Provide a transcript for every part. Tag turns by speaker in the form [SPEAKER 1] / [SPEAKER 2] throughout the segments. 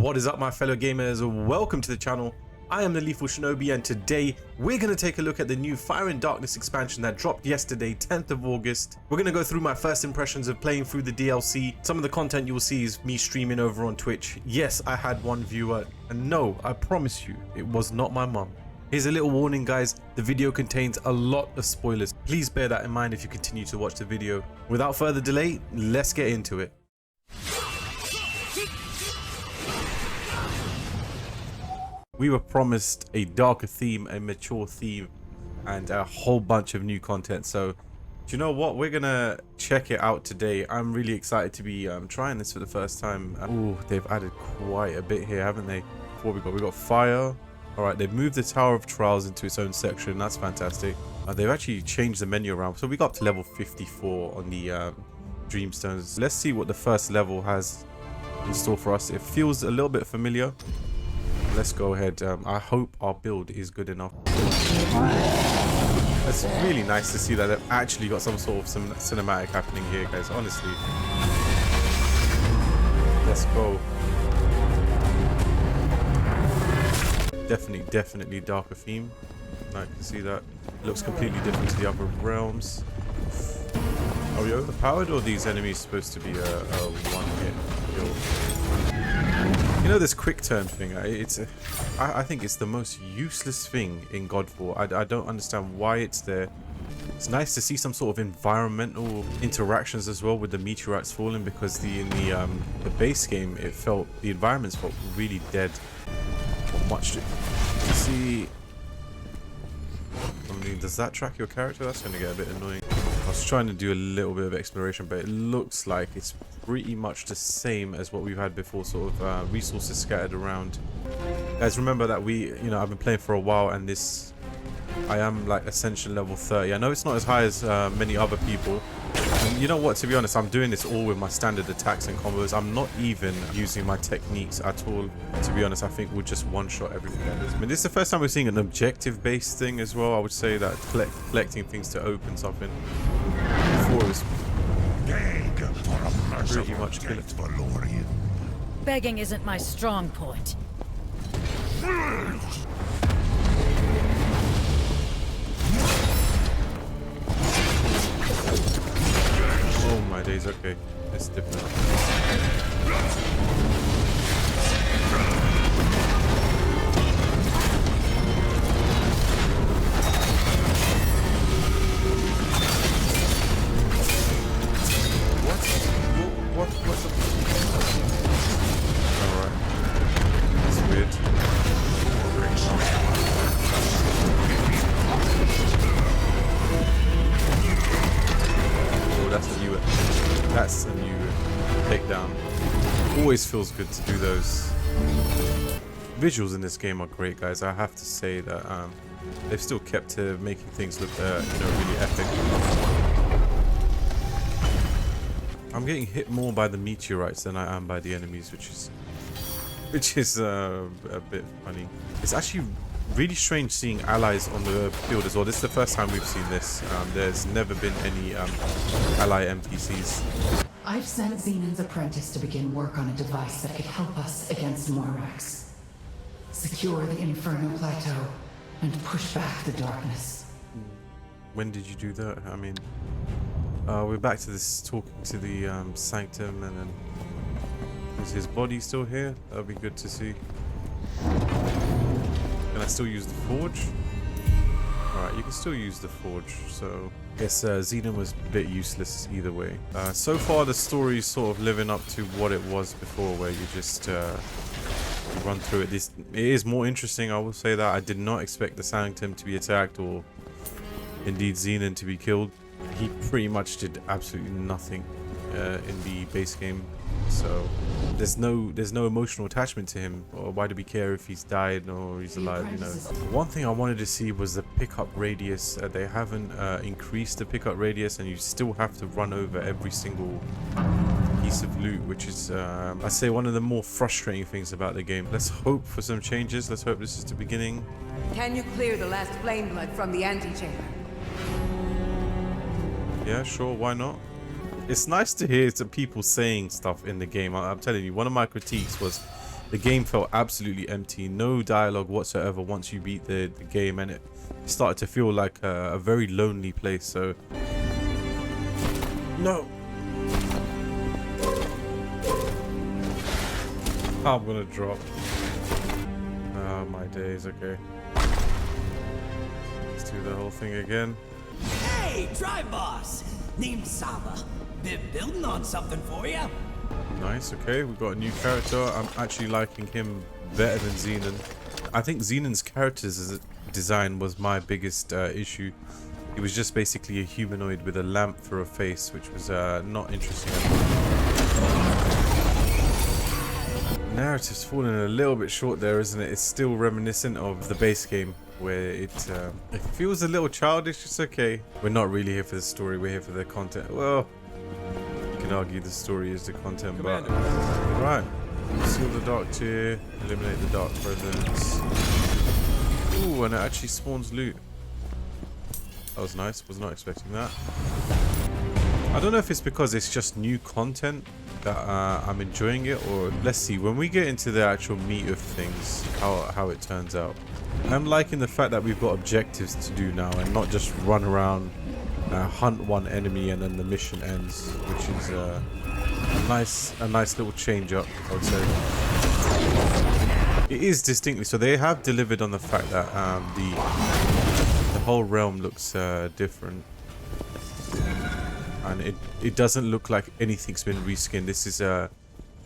[SPEAKER 1] What is up, my fellow gamers? Welcome to the channel. I am the Lethal Shinobi, and today we're going to take a look at the new Fire and Darkness expansion that dropped yesterday, 10th of August. We're going to go through my first impressions of playing through the DLC. Some of the content you will see is me streaming over on Twitch. Yes, I had one viewer, and no, I promise you, it was not my mum. Here's a little warning, guys. The video contains a lot of spoilers. Please bear that in mind if you continue to watch the video. Without further delay, let's get into it. We were promised a darker theme, a mature theme, and a whole bunch of new content. So, do you know what? We're gonna check it out today. I'm really excited to be trying this for the first time. Oh, they've added quite a bit here, haven't they? What we got fire. All right, they've moved the Tower of Trials into its own section. That's fantastic. They've actually changed the menu around. So we got up to level 54 on the Dreamstones. Let's see what the first level has in store for us. It feels a little bit familiar. Let's go ahead. I hope our build is good enough. It's really nice to see that they've actually got some sort of cinematic happening here, guys. Honestly. Let's go. Definitely darker theme. I can see that. It looks completely different to the other realms. Are we overpowered, or are these enemies supposed to be a one-hit kill? You know, this quick turn thing, I think it's the most useless thing in GodFall. I don't understand why it's there. It's nice to see some sort of environmental interactions as well with the meteorites falling, because in the base game, the environments felt really dead. Not much to see. I mean, does that track your character? That's going to get a bit annoying. I was trying to do a little bit of exploration, but it looks like it's pretty much the same as what we've had before, sort of resources scattered around. Guys, remember that I've been playing for a while, and I am like Ascension level 30. I know it's not as high as many other people. And you know what, to be honest, I'm doing this all with my standard attacks and combos. I'm not even using my techniques at all. To be honest, I think we'll just one-shot everything. I mean, this is the first time we're seeing an objective-based thing as well. I would say that collecting things to open something. Before it was pretty much killing.
[SPEAKER 2] Begging isn't my strong point.
[SPEAKER 1] Oh my days, okay. It's different. What's the... Alright. That's weird. Oh, that's a new takedown. Always feels good to do those. Visuals in this game are great, guys. I have to say that they've still kept to making things look really epic. I'm getting hit more by the meteorites than I am by the enemies, which is a bit funny. It's actually really strange seeing allies on the field as well. This is the first time we've seen this. There's never been any ally NPCs.
[SPEAKER 3] I've sent Xenon's apprentice to begin work on a device that could help us against Moirax. Secure the Inferno Plateau and push back the darkness.
[SPEAKER 1] When did you do that? I mean, we're back to this talking to the Sanctum, and then is his body still here? That'll be good to see. Can I still use the Forge? Alright, you can still use the Forge, so I guess Xenon was a bit useless either way. So far the story's sort of living up to what it was before, where you just run through it. It is more interesting, I will say that. I did not expect the Sanctum to be attacked, or indeed Xenon to be killed. He pretty much did absolutely nothing in the base game, so there's no emotional attachment to him. Or why do we care if he's died or he's alive? You know. One thing I wanted to see was the pickup radius. They haven't increased the pickup radius, and you still have to run over every single piece of loot, which is I'd say one of the more frustrating things about the game. Let's hope for some changes. Let's hope this is the beginning.
[SPEAKER 4] Can you clear the last flame blood from the antechamber?
[SPEAKER 1] Yeah, sure, why not? It's nice to hear some people saying stuff in the game. I'm telling you, one of my critiques was the game felt absolutely empty. No dialogue whatsoever once you beat the game, and it started to feel like a very lonely place. So no. I'm gonna drop. Oh my days, okay. Let's do the whole thing again.
[SPEAKER 5] Hey, Tribe Boss! Named Saba. Been building on something for you.
[SPEAKER 1] Nice, okay, we've got a new character. I'm actually liking him better than Xenon. I think Xenon's character's design was my biggest issue. He was just basically a humanoid with a lamp for a face, which was not interesting at all. Narrative's falling a little bit short there, isn't it? It's still reminiscent of the base game, where it feels a little childish. It's okay. We're not really here for the story. We're here for the content. Well, you can argue the story is the content, but right. Seal the dark tier. Eliminate the dark presence. Ooh, and it actually spawns loot. That was nice. Was not expecting that. I don't know if it's because it's just new content that I'm enjoying it, or let's see when we get into the actual meat of things how it turns out. I'm liking the fact that we've got objectives to do now and not just run around, hunt one enemy and then the mission ends, which is a nice little change up, I would say. It is distinctly so. They have delivered on the fact that the whole realm looks different. And it doesn't look like anything's been reskinned. This is a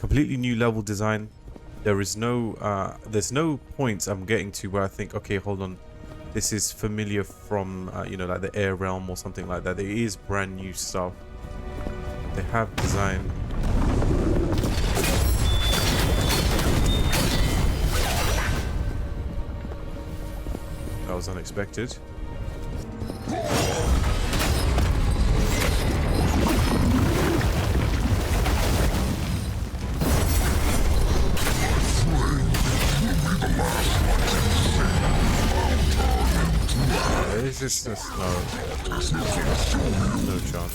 [SPEAKER 1] completely new level design. There is no there's no points I'm getting to where I think, okay, hold on, this is familiar from you know, like the air realm or something like that. It is brand new stuff. They have designed. That was unexpected. Is this no chance.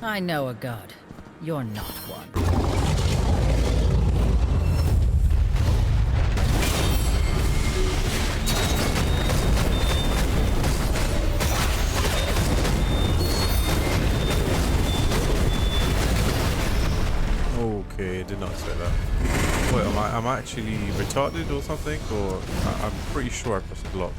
[SPEAKER 2] I know a god. You're not one.
[SPEAKER 1] Okay, did not expect that. Wait, am I actually retarded or something? Or I'm pretty sure I pressed block.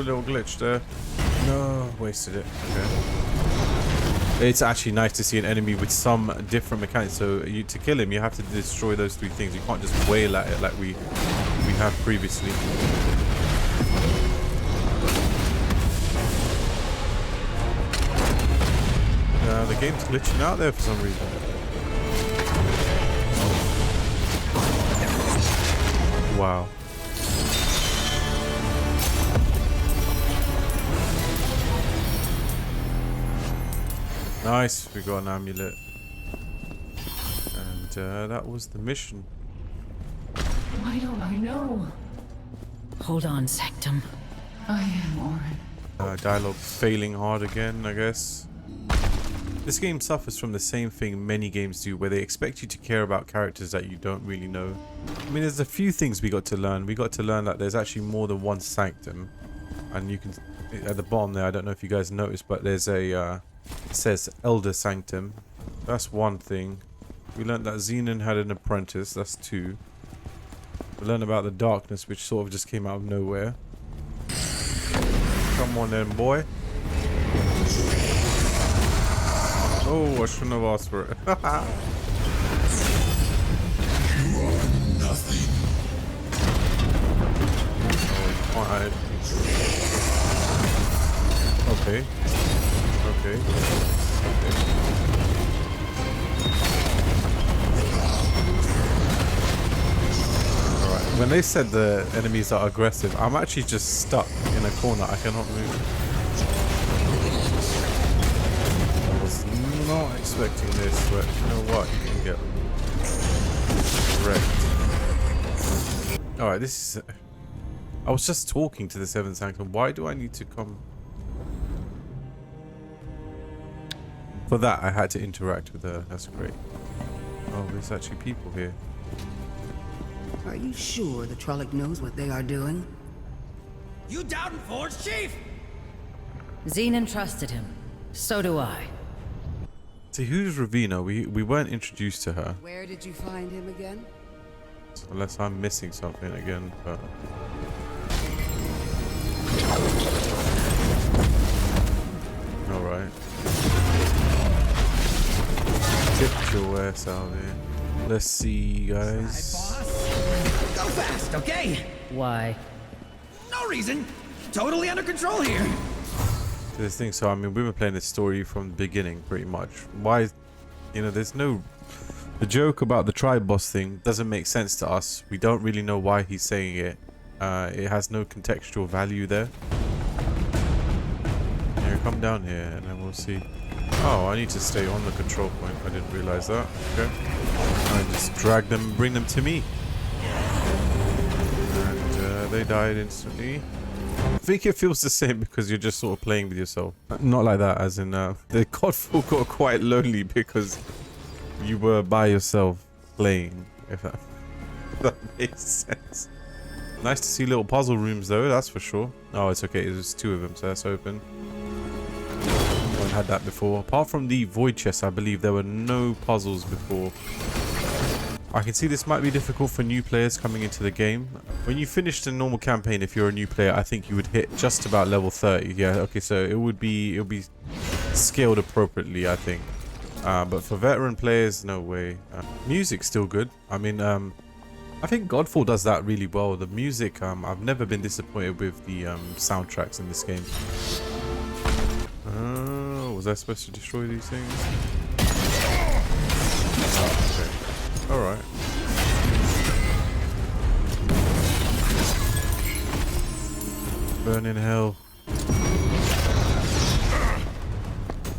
[SPEAKER 1] Little glitch there. No, wasted it. Okay. It's actually nice to see an enemy with some different mechanics. So to kill him, you have to destroy those three things. You can't just wail at it like we have previously. The game's glitching out there for some reason. Wow. Nice, we got an amulet. And that was the mission.
[SPEAKER 3] Why don't I know?
[SPEAKER 2] Hold on, Sanctum.
[SPEAKER 3] I am Orin.
[SPEAKER 1] Dialogue failing hard again, I guess. This game suffers from the same thing many games do, where they expect you to care about characters that you don't really know. I mean, there's a few things we got to learn. We got to learn that there's actually more than one Sanctum. And you can, at the bottom there, I don't know if you guys noticed, but there's a... it says Elder Sanctum. That's one thing. We learned that Xenon had an apprentice. That's two. We learned about the darkness, which sort of just came out of nowhere. Come on then, boy. Oh, I shouldn't have asked for it.
[SPEAKER 5] You are nothing.
[SPEAKER 1] Oh, fine. Okay. Okay. Okay. when they said the enemies are aggressive, I'm actually just stuck in a corner. I cannot move. I was not expecting this, but you know what? You can get wrecked. Alright, this is... I was just talking to the Seventh Sanctum. Why do I need to come... For that, I had to interact with her. That's great. Oh, there's actually people here.
[SPEAKER 4] Are you sure the Trolloc knows what they are doing?
[SPEAKER 5] You doubting Forge, Chief?
[SPEAKER 2] Xenon trusted him. So do I.
[SPEAKER 1] See, who's Ravina? We weren't introduced to her.
[SPEAKER 4] Where did you find him again?
[SPEAKER 1] Unless I'm missing something again, but... Alright. Get your ass out there. Let's see, guys.
[SPEAKER 5] Boss. Go fast, okay?
[SPEAKER 2] Why?
[SPEAKER 5] No reason. Totally under control here.
[SPEAKER 1] This thing, so I mean, we've been playing this story from the beginning, pretty much. Why, you know, there's no... The joke about the tribe boss thing doesn't make sense to us. We don't really know why he's saying it. It has no contextual value there. Here, come down here and then we'll see. Oh, I need to stay on the control point. I didn't realize that. Okay. I just drag them and bring them to me. And they died instantly. I think it feels the same because you're just sort of playing with yourself. Not like that, as in the GodFall got quite lonely because you were by yourself playing, if that makes sense. Nice to see little puzzle rooms though, that's for sure. Oh, it's okay, there's two of them, so that's open. I haven't had that before. Apart from the void chest, I believe there were no puzzles before. I can see this might be difficult for new players coming into the game. When you finish the normal campaign, if you're a new player, I think you would hit just about level 30. Yeah, okay, so it'll be scaled appropriately, I think. But for veteran players, no way. Music's still good. I mean, I think GodFall does that really well. The music, I've never been disappointed with the soundtracks in this game. Was I supposed to destroy these things? Oh, okay. Alright. Burn in hell.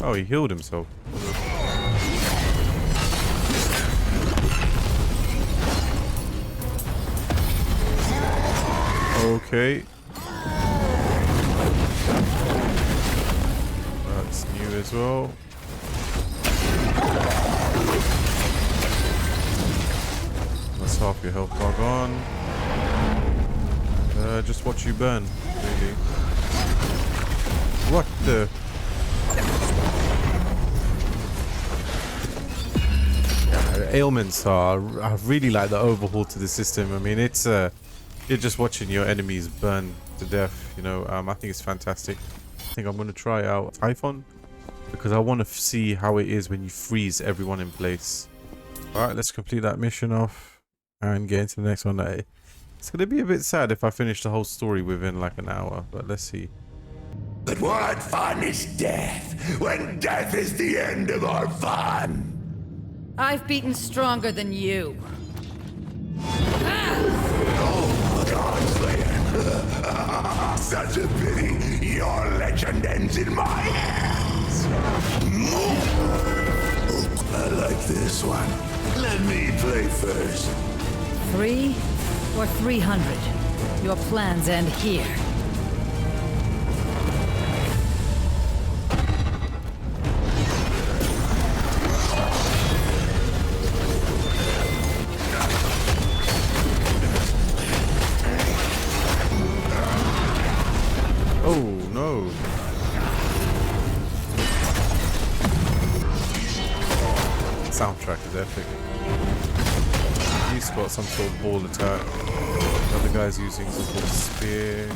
[SPEAKER 1] Oh, he healed himself. Okay. That's new as well. That's half your health bar gone. Just watch you burn, really. What the? Yeah, ailments are... I really like the overhaul to the system. I mean, it's... You're just watching your enemies burn to death, you know. I think it's fantastic. I think I'm going to try out Typhon because I want to see how it is when you freeze everyone in place. Alright, let's complete that mission off and get into the next one. It's going to be a bit sad if I finish the whole story within like an hour, but let's see.
[SPEAKER 6] But what fun is death when death is the end of our fun?
[SPEAKER 2] I've beaten stronger than you.
[SPEAKER 6] Godslayer. Such a pity your legend ends in my hands. I like this one. Let me play first.
[SPEAKER 2] 3 or 300? Your plans end here.
[SPEAKER 1] Oh no. Soundtrack is epic. He's got some sort of ball attack. The other guy's using some sort of spear.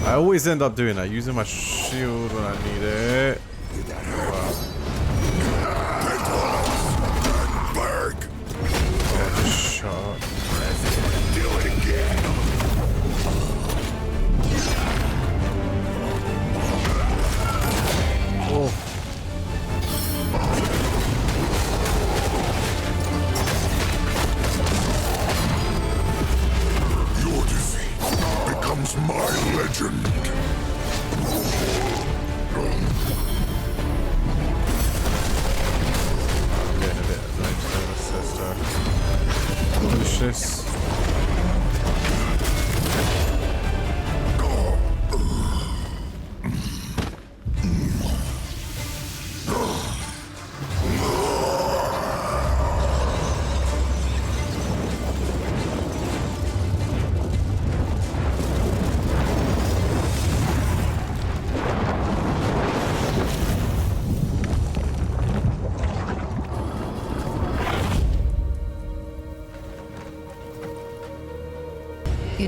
[SPEAKER 1] I always end up doing that, using my shield when I need it. Wow. Shot.
[SPEAKER 6] Do it again.
[SPEAKER 1] Oh.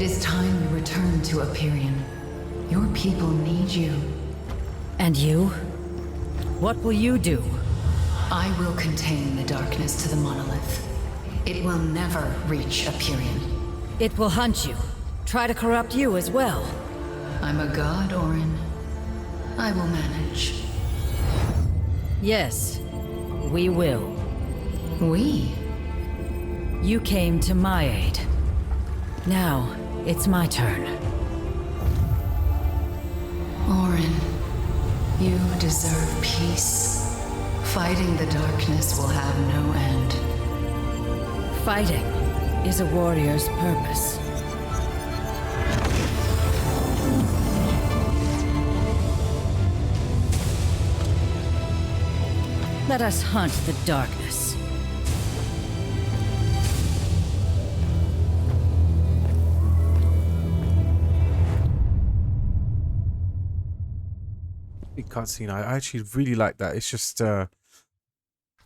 [SPEAKER 3] It is time you return to Hyperion. Your people need you.
[SPEAKER 2] And you? What will you do?
[SPEAKER 3] I will contain the darkness to the monolith. It will never reach Hyperion.
[SPEAKER 2] It will hunt you. Try to corrupt you as well.
[SPEAKER 3] I'm a god, Orin. I will manage.
[SPEAKER 2] Yes, we will.
[SPEAKER 3] We?
[SPEAKER 2] You came to my aid. Now, it's my turn.
[SPEAKER 3] Orin, you deserve peace. Fighting the darkness will have no end.
[SPEAKER 2] Fighting is a warrior's purpose. Let us hunt the darkness.
[SPEAKER 1] Big cutscene. I actually really like that. It's just I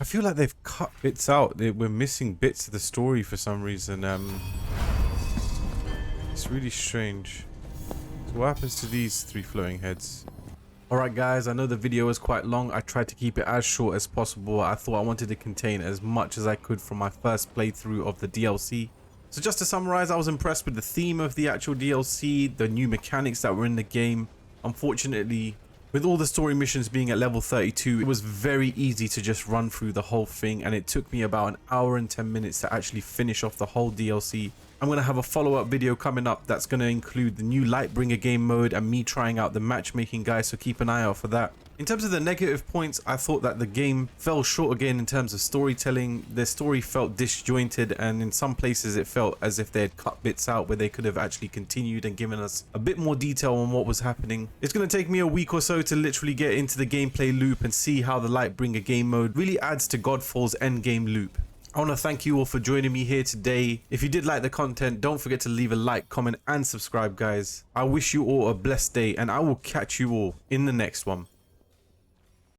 [SPEAKER 1] feel like they've cut bits out. We're missing bits of the story for some reason. It's really strange. So what happens to these 3 floating heads? Alright guys, I know the video is quite long. I tried to keep it as short as possible. I thought I wanted to contain as much as I could from my first playthrough of the DLC. So just to summarize, I was impressed with the theme of the actual DLC, the new mechanics that were in the game. Unfortunately, with all the story missions being at level 32, it was very easy to just run through the whole thing, and it took me about an hour and 10 minutes to actually finish off the whole DLC. I'm going to have a follow-up video coming up that's going to include the new Lightbringer game mode and me trying out the matchmaking guide, so keep an eye out for that. In terms of the negative points, I thought that the game fell short again in terms of storytelling. The story felt disjointed, and in some places it felt as if they had cut bits out where they could have actually continued and given us a bit more detail on what was happening. It's going to take me a week or so to literally get into the gameplay loop and see how the Lightbringer game mode really adds to GodFall's endgame loop. I want to thank you all for joining me here today. If you did like the content, don't forget to leave a like, comment and subscribe guys. I wish you all a blessed day, and I will catch you all in the next one.